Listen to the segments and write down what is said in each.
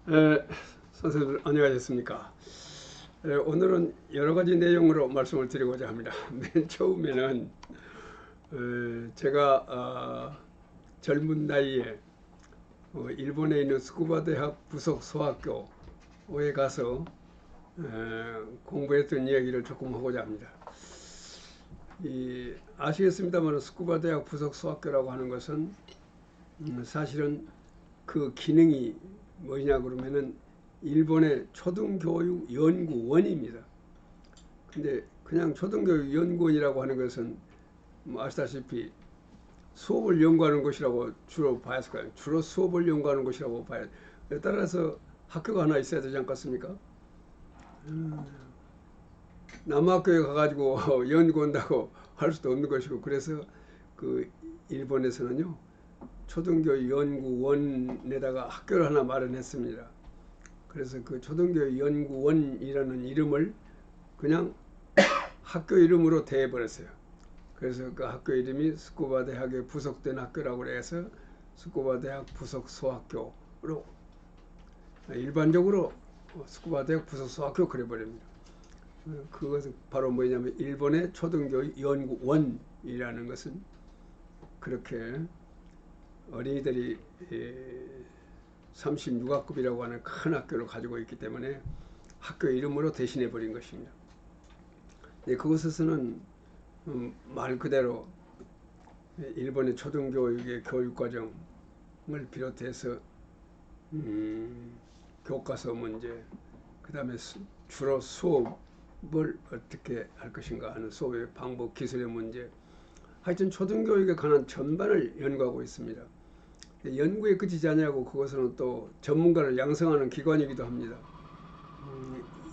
에, 선생님들 안녕하셨습니까? 오늘은 여러 가지 내용으로 말씀을 드리고자 합니다. 맨 처음에는 제가 젊은 나이에 일본에 있는 스쿠바 대학 부속 소학교에 가서 공부했던 이야기를 조금 하고자 합니다. 아시겠습니다만 스쿠바 대학 부속 소학교라고 하는 것은 사실은 그 기능이 뭐냐 그러면은 일본의 초등교육 연구원입니다. 근데 그냥 초등교육 연구원이라고 하는 것은 뭐 아시다시피 수업을 연구하는 것이라고 주로 봐야 할 거예요. 주로 수업을 연구하는 것이라고 봐야 돼요. 따라서 학교가 하나 있어야 되지 않겠습니까? 남학교에 가가지고 연구한다고 할 수도 없는 것이고, 그래서 그 일본에서는요 초등교육 연구원에다가 학교를 하나 마련했습니다. 그래서 그 초등교육 연구원이라는 이름을 그냥 학교 이름으로 대해버렸어요. 그래서 그 학교 이름이 스쿠바 대학에 부속된 학교라고 해서 스쿠바 대학 부속 소학교로 일반적으로 스쿠바 대학 부속 소학교 그래버립니다. 그것은 바로 뭐냐면 일본의 초등교육 연구원이라는 것은 그렇게 어린이들이 36학급이라고 하는 큰 학교를 가지고 있기 때문에 학교 이름으로 대신해 버린 것입니다. 네, 그곳에서는 말 그대로 일본의 초등교육의 교육과정을 비롯해서 교과서 문제, 그 다음에 주로 수업을 어떻게 할 것인가 하는 수업의 방법, 기술의 문제, 하여튼 초등교육에 관한 전반을 연구하고 있습니다. 연구에 그치지 않냐고 그것은 또 전문가를 양성하는 기관이기도 합니다.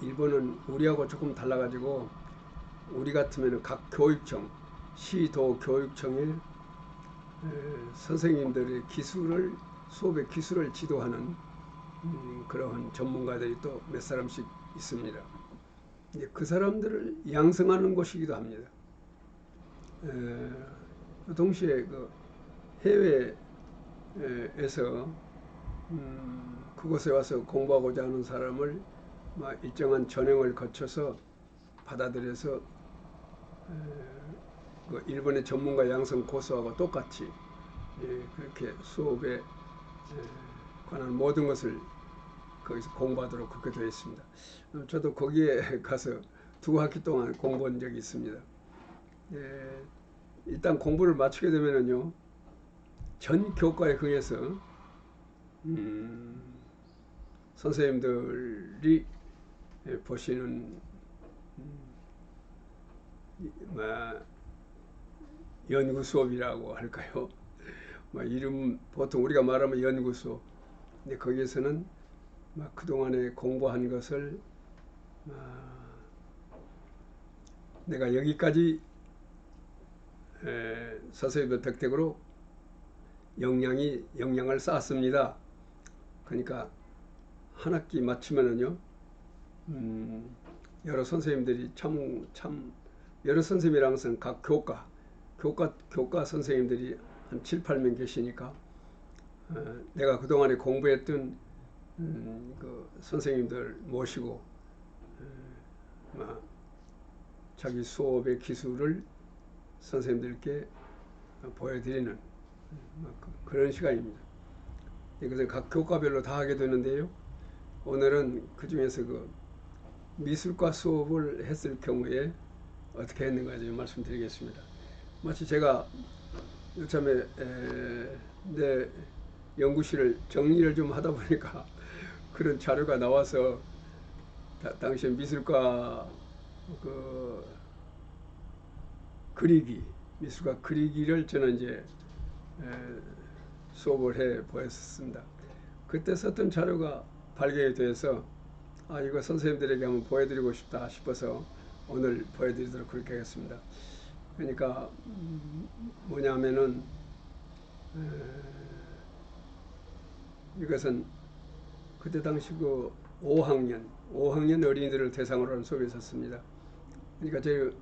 일본은 우리하고 조금 달라가지고 우리 같으면 각 교육청, 시도 교육청에 선생님들의 기술을 수업의 기술을 지도하는 그러한 전문가들이 또 몇 사람씩 있습니다. 그 사람들을 양성하는 곳이기도 합니다. 동시에 그 해외에서 그곳에 와서 공부하고자 하는 사람을 일정한 전형을 거쳐서 받아들여서 그 일본의 전문가 양성 코스하고 똑같이 그렇게 수업에 관한 모든 것을 거기서 공부하도록 그렇게 되어 있습니다. 저도 거기에 가서 2학기 동안 공부한 적이 있습니다. 일단 공부를 마치게 되면은요, 전 교과에 의해서 선생님들이 보시는 연구 수업이라고 할까요? 이름 보통 우리가 말하면 연구 수업. 근데 거기에서는 그동안에 공부한 것을 내가 여기까지 선생님의 덕택으로 역량을 쌓았습니다. 그러니까 한 학기 마치면은요, 여러 선생님들이 여러 선생님이랑 각 교과 선생님들이 한 7, 8명 계시니까 내가 그동안에 공부했던 그 선생님들 모시고 자기 수업의 기술을 선생님들께 보여드리는 그런 시간입니다. 이것을 각 교과별로 다 하게 되는데요. 오늘은 그 중에서 그 미술과 수업을 했을 경우에 어떻게 했는가 좀 말씀드리겠습니다. 마치 제가 요참에 내 연구실을 정리를 좀 하다 보니까 그런 자료가 나와서 당시 미술과 그 미술과 그리기를 저는 이제 수업을 해 보였습니다. 그때 썼던 자료가 발견이 돼서 이거 선생님들에게 한번 보여드리고 싶다 싶어서 오늘 보여드리도록 그렇게 하겠습니다. 그러니까 뭐냐면은 이것은 그때 당시 그 5학년 어린이들을 대상으로 하는 수업이 있었습니다. 그러니까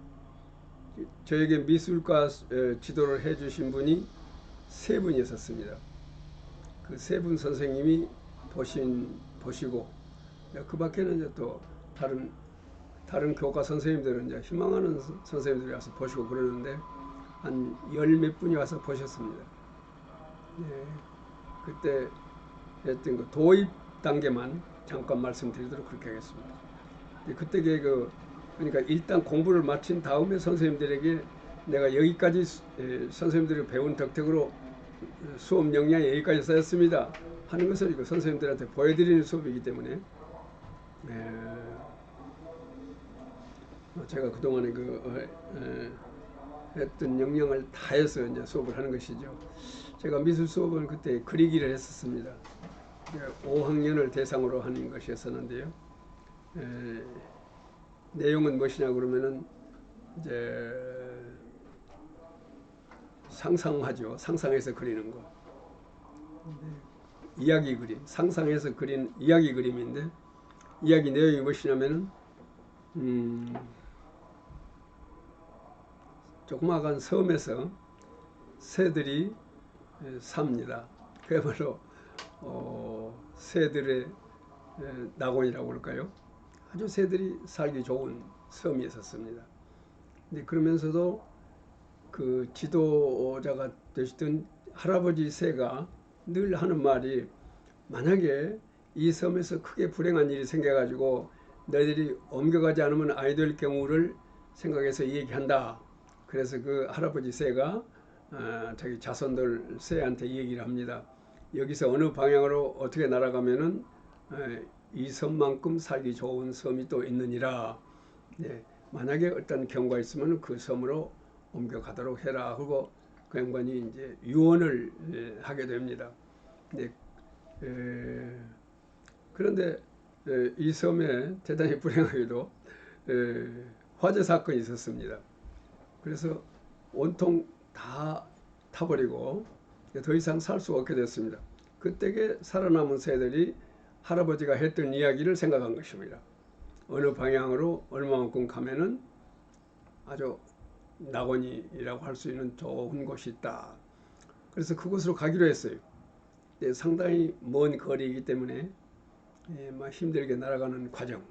저에게 미술과 지도를 해주신 분이 3분이 있었습니다. 그 3분 선생님이 보시고 그 밖에는 이제 또 다른 교과 선생님들은 이제 희망하는 선생님들이 와서 보시고 그러는데 한 열 몇 분이 와서 보셨습니다. 예, 그때 했던 그 도입 단계만 잠깐 말씀드리도록 그렇게 하겠습니다. 그때 그러니까 일단 공부를 마친 다음에 선생님들에게 내가 여기까지 선생님들이 배운 덕택으로 수업 역량이 여기까지 쌓였습니다 하는 것을 이거 선생님들한테 보여드리는 수업이기 때문에 제가 그동안에 했던 역량을 다해서 이제 수업을 하는 것이죠. 제가 미술 수업은 그때 그리기를 했었습니다. 5학년을 대상으로 하는 것이었었는데요. 내용은 무엇이냐 그러면은 이제 상상하죠. 상상해서 그리는 거. 이야기 그림, 상상해서 그린 이야기 그림인데 이야기 내용이 무엇이냐면은 조그마한 섬에서 새들이 삽니다. 그야말로 새들의 낙원이라고 할까요? 아주 새들이 살기 좋은 섬이 있었습니다. 근데 그러면서도 그 지도자가 되시던 할아버지 새가 늘 하는 말이 만약에 이 섬에서 크게 불행한 일이 생겨가지고 너희들이 옮겨가지 않으면 아니 될 경우를 생각해서 얘기한다. 그래서 그 할아버지 새가 자기 자손들 새한테 얘기를 합니다. 여기서 어느 방향으로 어떻게 날아가면은 이 섬만큼 살기 좋은 섬이 또 있느니라. 네, 만약에 어떤 경우가 있으면 그 섬으로 옮겨가도록 해라 하고 그 양반이 이제 유언을 하게 됩니다. 네, 그런데 이 섬에 대단히 불행하게도 화재 사건이 있었습니다. 그래서 온통 다 타버리고 더 이상 살 수 없게 됐습니다. 그때에 살아남은 새들이 할아버지가 했던 이야기를 생각한 것입니다. 어느 방향으로 얼마만큼 가면은 아주 낙원이라고 할 수 있는 좋은 곳이 있다. 그래서 그곳으로 가기로 했어요. 상당히 먼 거리이기 때문에 힘들게 날아가는 과정.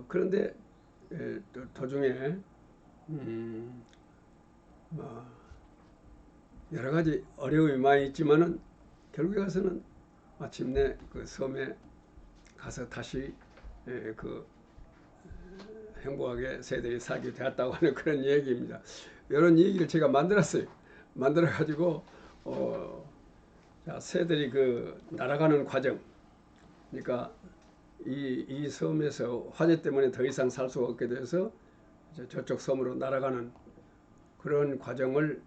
그런데 도중에 여러 가지 어려움이 많이 있지만은 결국에 가서는 마침내 그 섬에 가서 다시 행복하게 새들이 살게 되었다고 하는 그런 얘기입니다. 이런 얘기를 제가 만들었어요. 만들어 가지고 새들이 날아가는 과정, 그러니까 이 섬에서 화재 때문에 더 이상 살 수가 없게 돼서 저쪽 섬으로 날아가는 그런 과정을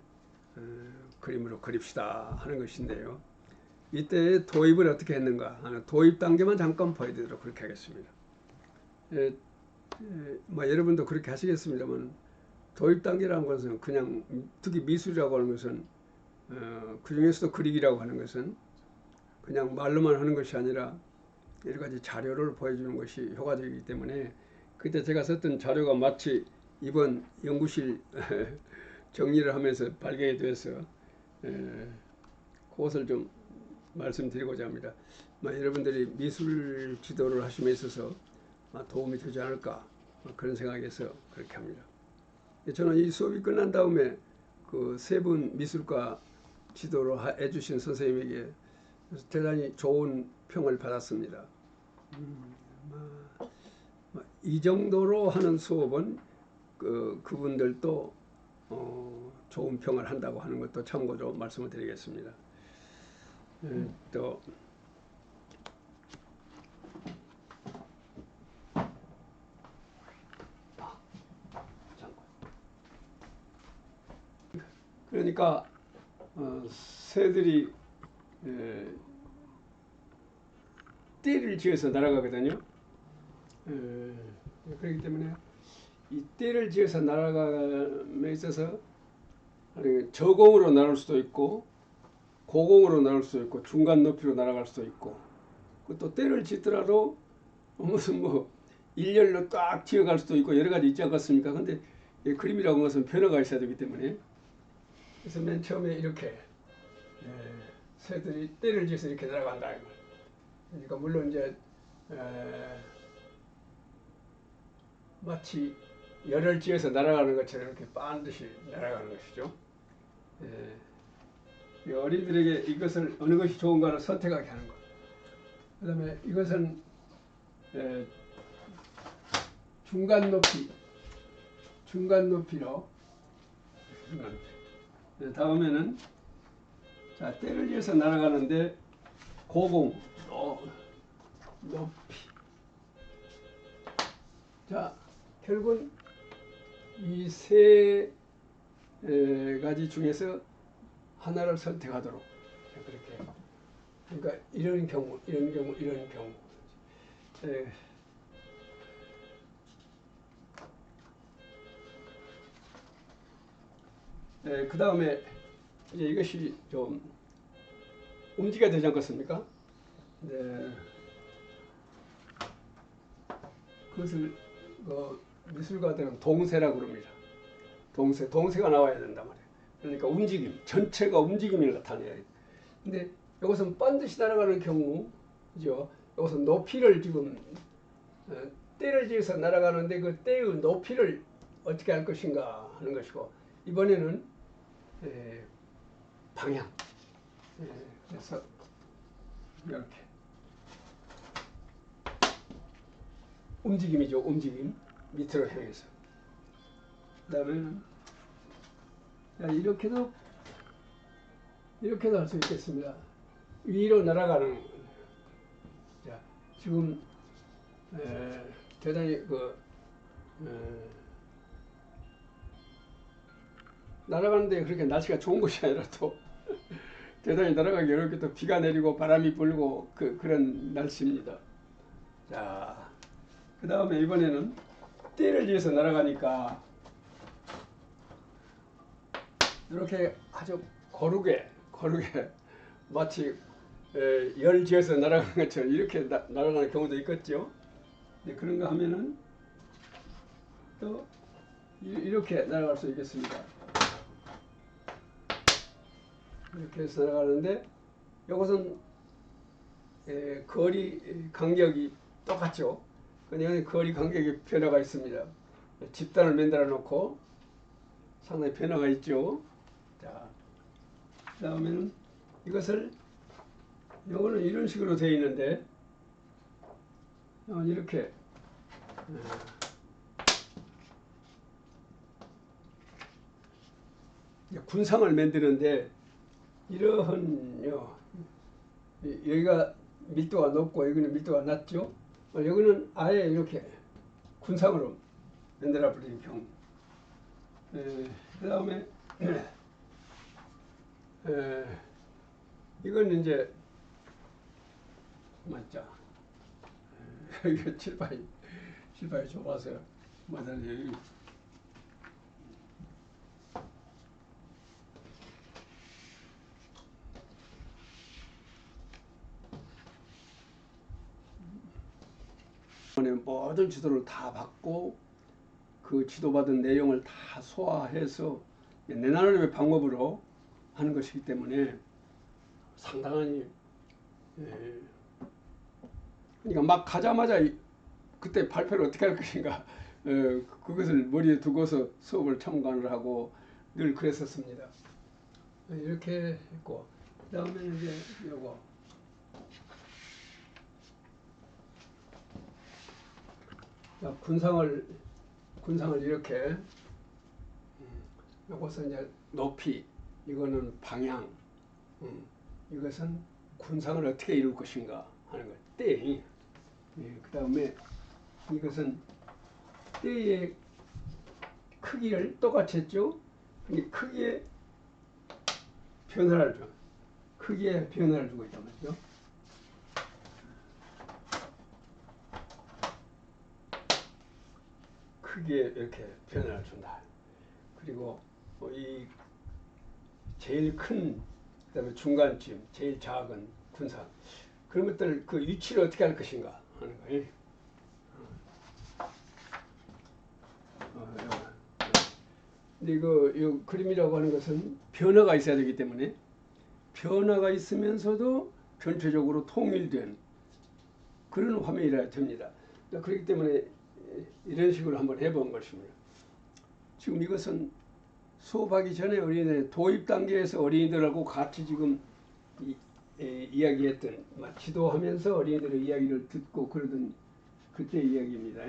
그림으로 그립시다 하는 것인데요. 이때 도입을 어떻게 했는가 하는 도입 단계만 잠깐 보여드리도록 그렇게 하겠습니다. 여러분도 그렇게 하시겠습니다만 도입 단계라는 것은 그냥 특히 미술이라고 하는 것은 그 중에서도 그리기라고 하는 것은 그냥 말로만 하는 것이 아니라 여러 가지 자료를 보여주는 것이 효과적이기 때문에 그때 제가 썼던 자료가 마치 이번 연구실 정리를 하면서 발견이 돼서 그것을 좀 말씀드리고자 합니다. 여러분들이 미술 지도를 하심에 있어서 도움이 되지 않을까 그런 생각에서 그렇게 합니다. 저는 이 수업이 끝난 다음에 그 세 분 미술과 지도를 해주신 선생님에게 대단히 좋은 평을 받았습니다. 이 정도로 하는 수업은 그분들도 좋은 평을 한다고 하는 것도 참고로 말씀을 드리겠습니다. 또 그러니까 새들이 떼를 지어서 날아가거든요. 그렇기 때문에 이 떼를 지어서 날아감에 있어서 저공으로 날을 수도 있고 고공으로 날을 수도 있고 중간 높이로 날아갈 수도 있고 또 떼를 짓더라도 무슨 일렬로 딱 지어갈 수도 있고 여러 가지 있지 않겠습니까? 근데 그림이라고 하는 것은 변화가 있어야 되기 때문에 그래서 맨 처음에 이렇게 새들이 떼를 지어서 이렇게 날아간다. 그러니까 물론 이제 마치 열을 지어서 날아가는 것처럼 이렇게 반드시 날아가는 것이죠. 이 어린이들에게 이것을 어느 것이 좋은가를 선택하게 하는 것. 그다음에 이것은 중간 높이로 다음에는 자 때를 지어서 날아가는데 고공 높이. 자 결국은 이 세 가지 중에서 하나를 선택하도록 그렇게. 그러니까 이런 경우. 그 다음에 이제 이것이 좀 움직여야 되지 않겠습니까? 네. 그것을 미술가들은 동세라고 그럽니다. 동세가 나와야 된단 말이에요. 그러니까 움직임, 전체가 움직임을 나타내야 돼요. 근데 이것은 반드시 날아가는 경우, 그죠? 이것은 높이를 지금 때를 지어서 날아가는데 그 때의 높이를 어떻게 할 것인가 하는 것이고, 이번에는 방향. 그래서 이렇게 움직임이죠. 움직임 밑으로 향해서. 그 다음에는 이렇게도 할 수 있겠습니다. 위로 날아가는. 자, 지금 대단히 날아가는데 그렇게 날씨가 좋은 것이 아니라 또 대단히 날아가기 어렵게 또 비가 내리고 바람이 불고 그런 날씨입니다. 자, 그 다음에 이번에는 때를 지어서 날아가니까 이렇게 아주 고르게 마치 열 지어서 날아가는 것처럼 이렇게 날아가는 경우도 있겠죠. 근데 그런가 하면은 또 이렇게 날아갈 수 있겠습니다. 이렇게 해서 날아가는데 이것은 거리 간격이 똑같죠. 그냥 거리 간격에 변화가 있습니다. 집단을 만들어 놓고 상당히 변화가 있죠. 자, 그 다음에는 이것을 요거는 이런 식으로 되어 있는데 이렇게 군상을 만드는데 이러한 여기가 밀도가 높고 여기는 밀도가 낮죠. 여기는 아예 이렇게 군상으로 만들어 버리는 경우. 그 다음에 이건 이제 맞자. 이거 칠판이 좁아서 맞아요. 모든 지도를 다 받고 그 지도받은 내용을 다 소화해서 내 나름의 방법으로 하는 것이기 때문에 상당히 그러니까 막 가자마자 그때 발표를 어떻게 할 것인가 그것을 머리에 두고서 수업을 참관을 하고 늘 그랬었습니다. 이렇게 했고 그 다음에 이제 요거 군상을 이렇게 요것은 이제 높이, 이거는 방향, 이것은 군상을 어떻게 이룰 것인가 하는 것. 때. 그 다음에 이것은 때의 크기를 똑같이 했죠. 근데 크기에 변화를 줘. 크기에 변화를 주고 있단 말이죠. 크기에 이렇게 변화를 준다. 그리고 이 제일 큰, 그다음에 중간쯤, 제일 작은 군상 그런 것들 그 위치를 어떻게 할 것인가 하는 거예요. 근데 이 그림이라고 하는 것은 변화가 있어야 되기 때문에 변화가 있으면서도 전체적으로 통일된 그런 화면이라 됩니다. 그렇기 때문에 이런 식으로 한번 해본 것입니다. 지금 이것은 수업하기 전에 어린이들 도입 단계에서 어린이들하고 같이 지금 이야기했던 지도하면서 어린이들의 이야기를 듣고 그러던 그때 이야기입니다.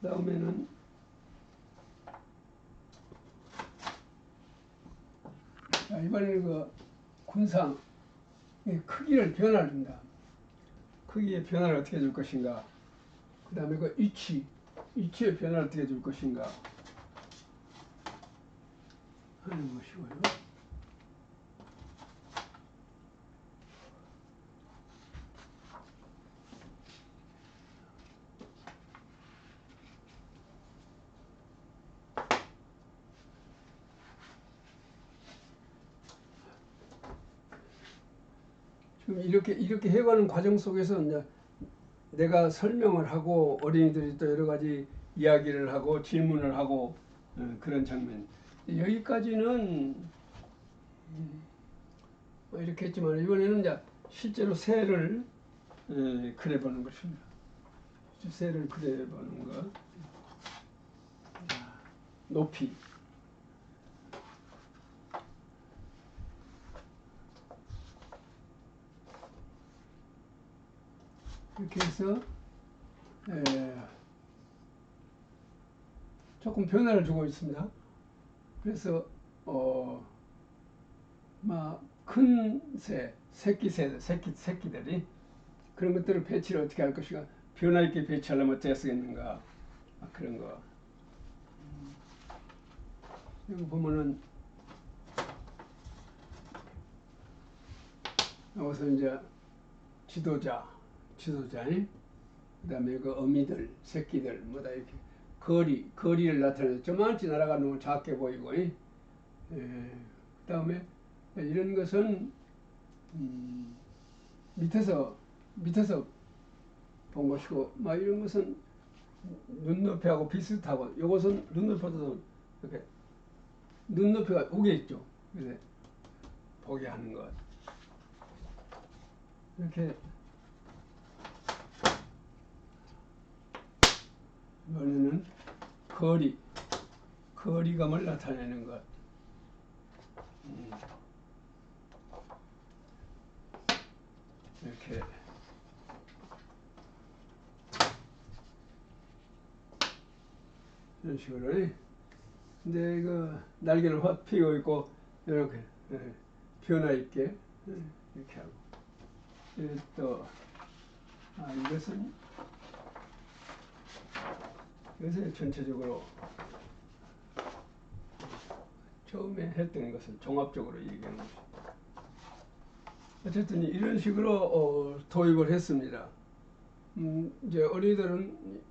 다음에는 이번에는 그 군상 크기를 변화를 준다. 크기의 변화를 어떻게 줄 것인가. 그 다음에 그 위치의 변화를 어떻게 줄 것인가 하는 것이고요. 지금 이렇게 해가는 과정 속에서 이제 내가 설명을 하고 어린이들이 또 여러 가지 이야기를 하고 질문을 하고 그런 장면. 여기까지는 이렇게 했지만 이번에는 이제 실제로 새를 그려보는 것입니다. 새를 그려보는 것. 높이. 이렇게 해서 조금 변화를 주고 있습니다. 그래서 큰 새끼들이 그런 것들을 배치를 어떻게 할 것인가, 변화 있게 배치하려면 어떻게 쓰겠는가, 그런 거. 여기 보면은 여기서 이제 지도자, 그다음에 그 어미들, 새끼들, 뭐다 이렇게 거리를 나타내서 저만치 나라가 너무 작게 보이고, 그다음에 이런 것은 밑에서 본 것이고, 이런 것은 눈높이하고 비슷하고, 이것은 눈높이보다도 이렇게 눈높이가 우게 있죠. 그래서 보게 하는 것. 이렇게 이번에는 거리감을 나타내는 것. 이렇게 이런 식으로. 근데 그 날개는 확 피고 있고 이렇게 변화 있게 이렇게 하고. 또 이것은 전체적으로 처음에 했던 것을 종합적으로 얘기하는 것입니다. 어쨌든 이런 식으로 도입을 했습니다. 이제 어린이들은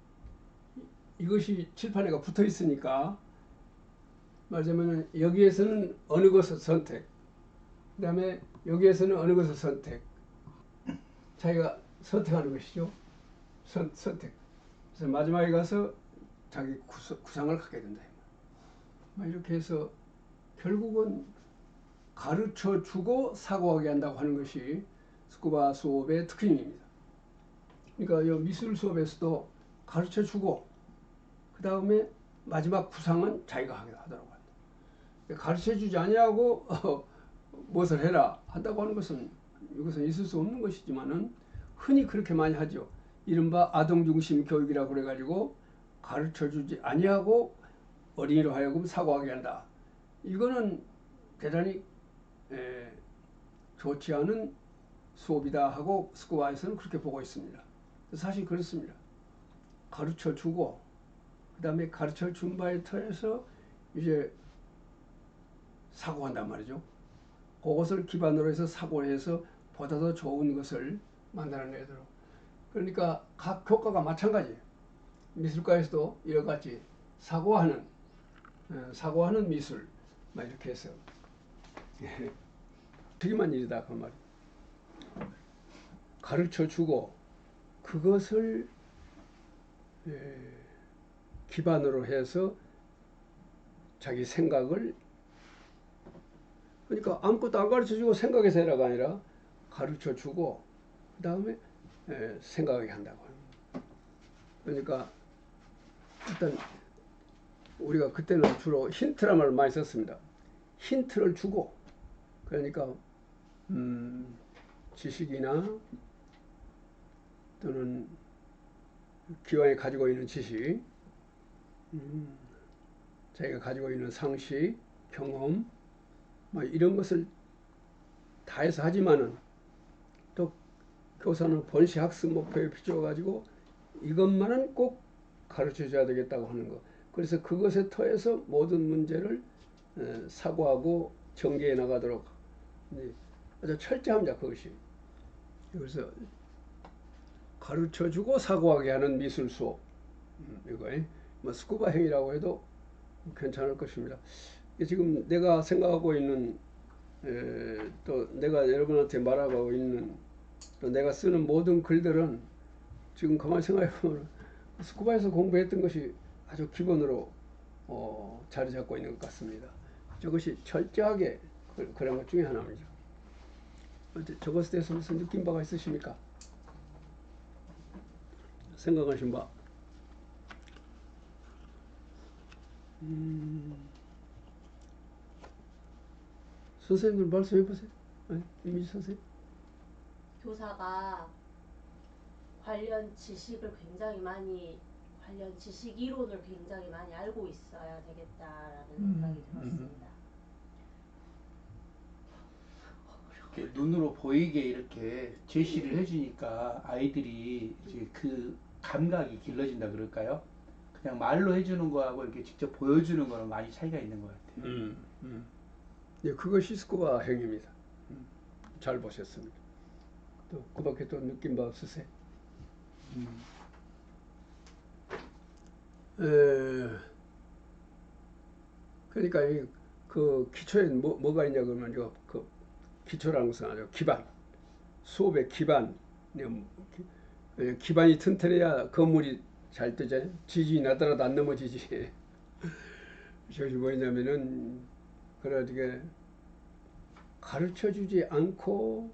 이것이 칠판에가 붙어 있으니까 말하자면 여기에서는 어느 것을 선택, 그 다음에 여기에서는 어느 것을 선택, 자기가 선택하는 것이죠. 선택. 그래서 마지막에 가서 자기 구상을 갖게 된다. 이렇게 해서 결국은 가르쳐 주고 사고하게 한다고 하는 것이 스쿠바 수업의 특징입니다. 그러니까 이 미술 수업에서도 가르쳐 주고 그 다음에 마지막 구상은 자기가 하게 하도록 한다. 가르쳐 주지 아니하고 무엇을 해라 한다고 하는 것은 이것은 있을 수 없는 것이지만은 흔히 그렇게 많이 하죠. 이른바 아동중심 교육이라고 그래가지고 가르쳐 주지 아니하고 어린이로 하여금 사고하게 한다. 이거는 대단히 좋지 않은 수업이다 하고 스쿠바에서는 그렇게 보고 있습니다. 사실 그렇습니다. 가르쳐 주고 그 다음에 가르쳐 준 바에 터에서 이제 사고한단 말이죠. 그것을 기반으로 해서 사고를 해서 보다 더 좋은 것을 만들어내도록. 그러니까 각 교과가 마찬가지예요. 미술과에서도 이와 같이 사고하는 미술 이렇게 해서 특이한 일이다 그 말이에요. 가르쳐 주고 그것을 기반으로 해서 자기 생각을, 그러니까 아무것도 안 가르쳐 주고 생각해서 해라가 아니라 가르쳐 주고 그 다음에 생각하게 한다고 합니다. 그러니까 일단 우리가 그때는 주로 힌트란 말을 많이 썼습니다. 힌트를 주고, 그러니까 지식이나 또는 기왕에 가지고 있는 지식, 자기가 가지고 있는 상식, 경험, 뭐 이런 것을 다해서 하지만은 또 교사는 본시 학습 목표에 비춰가지고 이것만은 꼭 가르쳐 줘야 되겠다고 하는 거. 그래서 그것에 터해서 모든 문제를 사고하고 전개해 나가도록 아주 철저합니다. 그것이. 그래서 가르쳐 주고 사고하게 하는 미술 수업, 이거 뭐 스쿠바 행위라고 해도 괜찮을 것입니다. 지금 내가 생각하고 있는 또 내가 여러분한테 말하고 있는 또 내가 쓰는 모든 글들은 지금 가만히 생각해보면 스쿠바에서 공부했던 것이 아주 기본으로 자리 잡고 있는 것 같습니다. 저것이 철저하게 그런 것 중에 하나입니다. 저것에 대해서 무슨 느낀 바가 있으십니까? 생각하신 바? 선생님들 말씀해 보세요. 이미지 선생님. 교사가 관련 지식을 굉장히 많이, 관련 지식 이론을 굉장히 많이 알고 있어야 되겠다라는 생각이 들었습니다. 이렇게 눈으로 보이게 이렇게 제시를 해주니까 아이들이 이제 그 감각이 길러진다 그럴까요? 그냥 말로 해주는 거하고 이렇게 직접 보여주는 거는 많이 차이가 있는 것 같아요. 예, 그것이 스쿠바 행위입니다. 잘 보셨습니다. 또 그밖에 또 느낀 바 없으세요? 그러니까 그 기초에 뭐가 있냐 그러면 그 기초라는 것은 아주 기반, 수업의 기반, 기반이 튼튼해야 건물이 잘 뜨죠. 지진이 나더라도 안 넘어지지. 저것이 뭐냐면은 그러게 가르쳐주지 않고,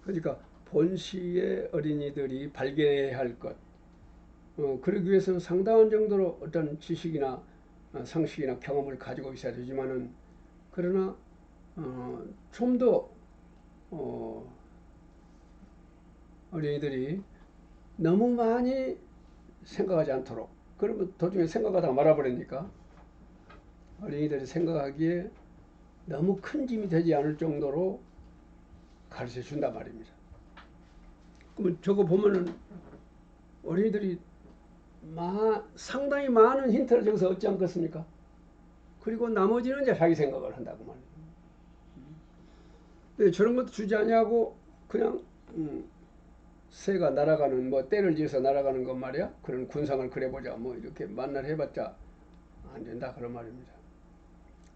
그러니까 본시의 어린이들이 발견해야 할 것, 그러기 위해서는 상당한 정도로 어떤 지식이나 상식이나 경험을 가지고 있어야 되지만은, 그러나 좀 더 어린이들이 너무 많이 생각하지 않도록, 그러면 도중에 생각하다가 말아버리니까 어린이들이 생각하기에 너무 큰 짐이 되지 않을 정도로 가르쳐 준단 말입니다. 그러면 저거 보면은 어린이들이 상당히 많은 힌트를 저기서 얻지 않겠습니까? 그리고 나머지는 이제 자기 생각을 한다고 말이에요. 근데 저런 것도 주지 않냐고 그냥 새가 날아가는, 뭐 때를 지어서 날아가는 것 말이야. 그런 군상을 그려보자, 뭐 이렇게 만날 해봤자 안 된다 그런 말입니다.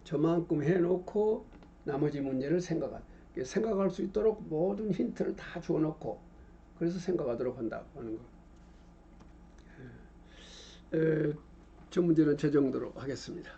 저만큼 해놓고 나머지 문제를 생각할 수 있도록 모든 힌트를 다 주어놓고 그래서 생각하도록 한다고 하는 거. 저 문제는 저 정도로 하겠습니다.